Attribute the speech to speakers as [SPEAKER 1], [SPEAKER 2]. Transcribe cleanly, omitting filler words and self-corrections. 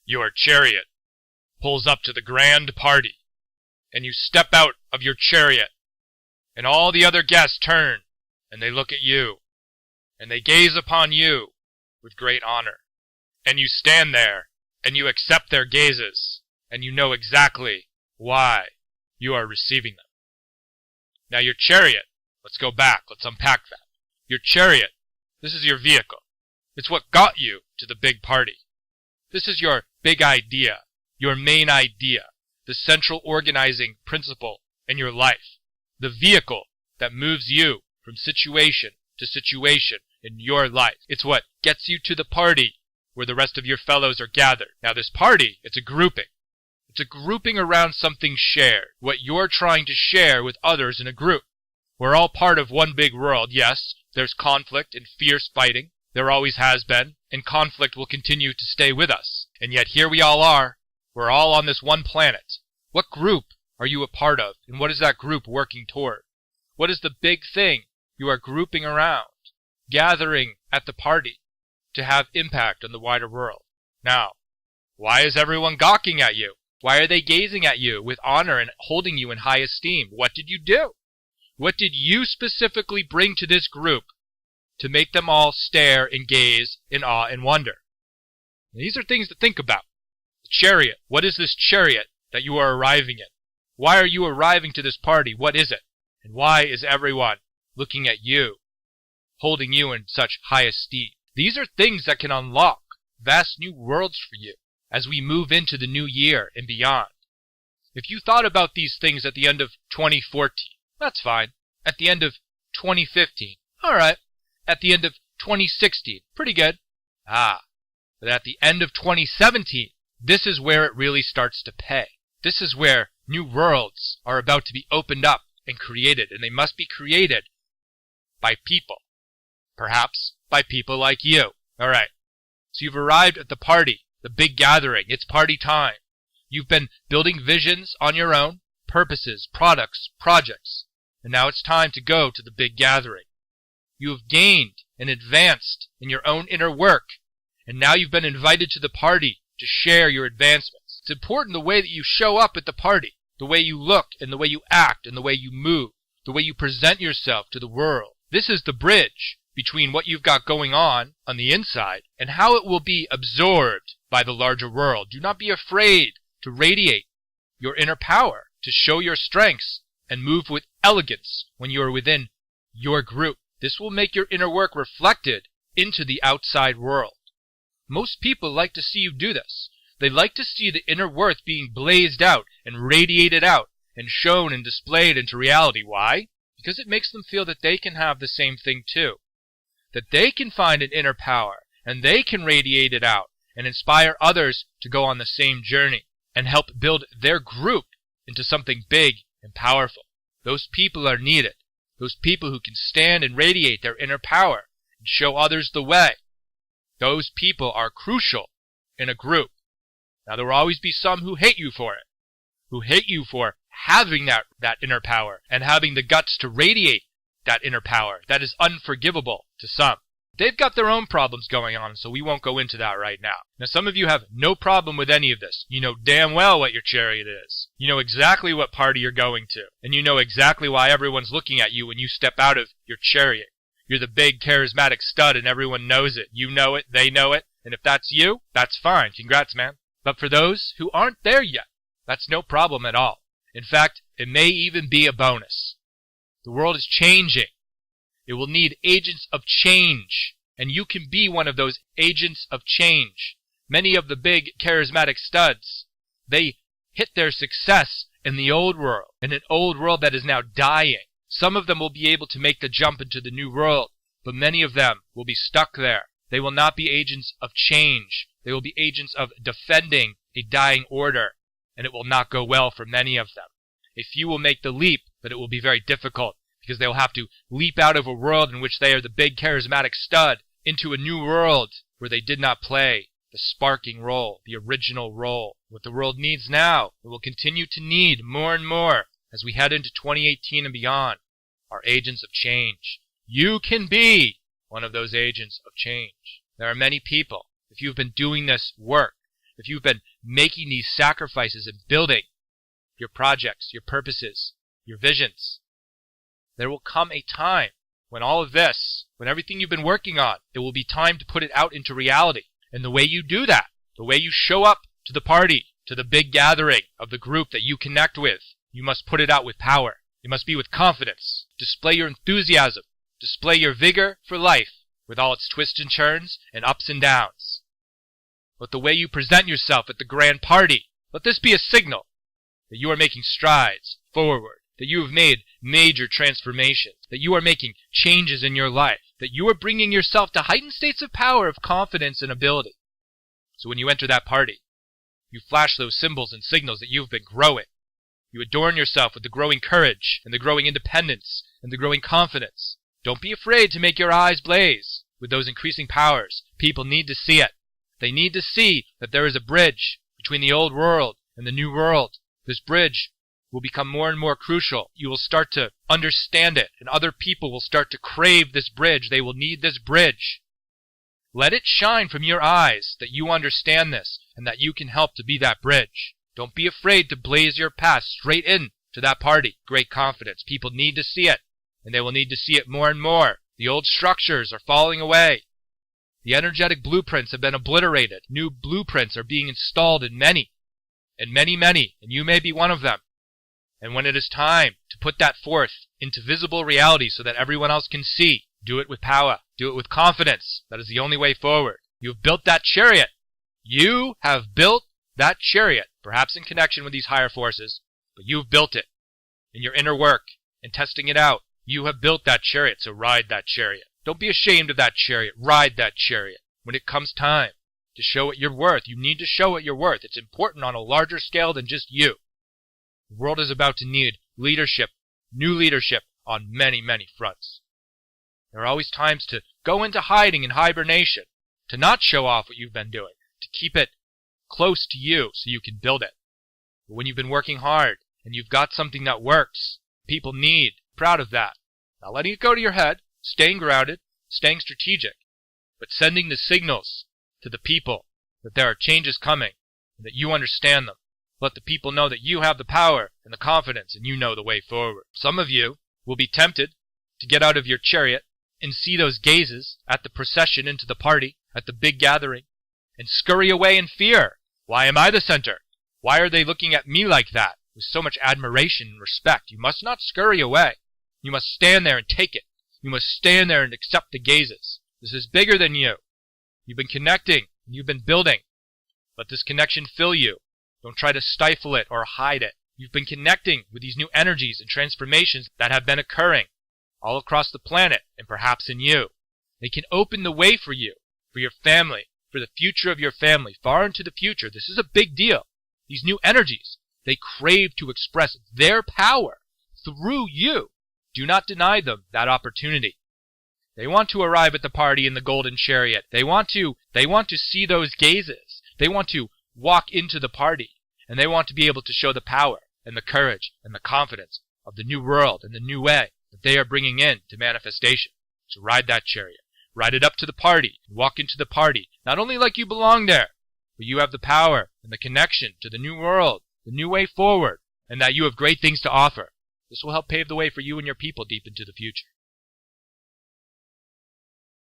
[SPEAKER 1] Your chariot pulls up to the grand party, and you step out of your chariot, and all the other guests turn, and they look at you, and they gaze upon you with great honor. And you stand there, and you accept their gazes, and you know exactly why you are receiving them. Now your chariot, let's go back, let's unpack that. Your chariot, this is your vehicle. It's what got you to the big party. This is your big idea, your main idea, the central organizing principle in your life, the vehicle that moves you from situation to situation in your life. It's what gets you to the party where the rest of your fellows are gathered. Now this party, it's a grouping. It's a grouping around something shared, what you're trying to share with others in a group. We're all part of one big world. Yes, there's conflict and fierce fighting. There always has been, and conflict will continue to stay with us. And yet here we all are. We're all on this one planet. What group are you a part of, and what is that group working toward? What is the big thing you are grouping around, gathering at the party to have impact on the wider world? Now, why is everyone gawking at you? Why are they gazing at you with honor and holding you in high esteem? What did you do? What did you specifically bring to this group to make them all stare and gaze in awe and wonder? And these are things to think about. The chariot. What is this chariot that you are arriving in? Why are you arriving to this party? What is it? And why is everyone looking at you, holding you in such high esteem? These are things that can unlock vast new worlds for you as we move into the new year and beyond. If you thought about these things at the end of 2014, that's fine. At the end of 2015, all right. At the end of 2016, pretty good. But at the end of 2017, this is where it really starts to pay. This is where new worlds are about to be opened up and created, and they must be created by people. Perhaps by people like you. All right. So you've arrived at the party, the big gathering. It's party time. You've been building visions on your own, purposes, products, projects, and now it's time to go to the big gathering. You have gained and advanced in your own inner work, and now you've been invited to the party to share your advancements. It's important the way that you show up at the party, the way you look and the way you act and the way you move, the way you present yourself to the world. This is the bridge between what you've got going on the inside and how it will be absorbed by the larger world. Do not be afraid to radiate your inner power, to show your strengths and move with elegance when you are within your group. This will make your inner work reflected into the outside world. Most people like to see you do this. They like to see the inner worth being blazed out and radiated out and shown and displayed into reality. Why? Because it makes them feel that they can have the same thing too. That they can find an inner power and they can radiate it out and inspire others to go on the same journey and help build their group into something big and powerful. Those people are needed. Those people who can stand and radiate their inner power and show others the way. Those people are crucial in a group. Now there will always be some who hate you for it, who hate you for having that inner power and having the guts to radiate that inner power. That is unforgivable to some. They've got their own problems going on, so we won't go into that right now. Now some of you have no problem with any of this. You know damn well what your chariot is. You know exactly what party you're going to. And you know exactly why everyone's looking at you when you step out of your chariot. You're the big charismatic stud and everyone knows it. You know it, they know it, and if that's you, that's fine. Congrats, man. But for those who aren't there yet, that's no problem at all. In fact, it may even be a bonus. The world is changing. It will need agents of change, and you can be one of those agents of change. Many of the big charismatic studs, they hit their success in the old world, in an old world that is now dying. Some of them will be able to make the jump into the new world, but many of them will be stuck there. They will not be agents of change. They will be agents of defending a dying order, and it will not go well for many of them. A few will make the leap, but it will be very difficult, because they will have to leap out of a world in which they are the big charismatic stud into a new world where they did not play the sparking role, the original role. What the world needs now, it will continue to need more and more as we head into 2018 and beyond, are agents of change. You can be one of those agents of change. There are many people, if you've been doing this work, if you've been making these sacrifices and building your projects, your purposes, your visions, there will come a time when all of this, when everything you've been working on, it will be time to put it out into reality. And the way you do that, the way you show up to the party, to the big gathering of the group that you connect with, you must put it out with power. It must be with confidence. Display your enthusiasm. Display your vigor for life with all its twists and turns and ups and downs. Let the way you present yourself at the grand party, let this be a signal that you are making strides forward, that you have made major transformations, that you are making changes in your life, that you are bringing yourself to heightened states of power, of confidence and ability. So when you enter that party, you flash those symbols and signals that you've been growing. You adorn yourself with the growing courage and the growing independence and the growing confidence. Don't be afraid to make your eyes blaze with those increasing powers. People need to see it. They need to see that there is a bridge between the old world and the new world. This bridge will become more and more crucial. You will start to understand it, and other people will start to crave this bridge. They will need this bridge. Let it shine from your eyes that you understand this and that you can help to be that bridge. Don't be afraid to blaze your path straight in to that party. Great confidence. People need to see it, and they will need to see it more and more. The old structures are falling away. The energetic blueprints have been obliterated. New blueprints are being installed in many, and you may be one of them. And when it is time to put that forth into visible reality so that everyone else can see, do it with power. Do it with confidence. That is the only way forward. You have built that chariot. You have built that chariot, perhaps in connection with these higher forces, but you've built it in your inner work and testing it out. You have built that chariot, so ride that chariot. Don't be ashamed of that chariot. Ride that chariot. When it comes time to show what you're worth, you need to show what you're worth. It's important on a larger scale than just you. The world is about to need leadership, new leadership on many, many fronts. There are always times to go into hiding and hibernation, to not show off what you've been doing, to keep it close to you so you can build it. But when you've been working hard and you've got something that works, people need, proud of that. Not letting it go to your head, staying grounded, staying strategic, but sending the signals to the people that there are changes coming and that you understand them. Let the people know that you have the power and the confidence and you know the way forward. Some of you will be tempted to get out of your chariot and see those gazes at the procession into the party, at the big gathering, and scurry away in fear. Why am I the center? Why are they looking at me like that? With so much admiration and respect. You must not scurry away. You must stand there and take it. You must stand there and accept the gazes. This is bigger than you. You've been connecting, and you've been building. Let this connection fill you. Don't try to stifle it or hide it. You've been connecting with these new energies and transformations that have been occurring all across the planet and perhaps in you. They can open the way for you, for your family, for the future of your family, far into the future. This is a big deal. These new energies, they crave to express their power through you. Do not deny them that opportunity. They want to arrive at the party in the golden chariot. They want to see those gazes. They want to walk into the party, and they want to be able to show the power and the courage and the confidence of the new world and the new way that they are bringing in to manifestation. So ride that chariot. Ride it up to the party and walk into the party, not only like you belong there, but you have the power and the connection to the new world, the new way forward, and that you have great things to offer. This will help pave the way for you and your people deep into the future.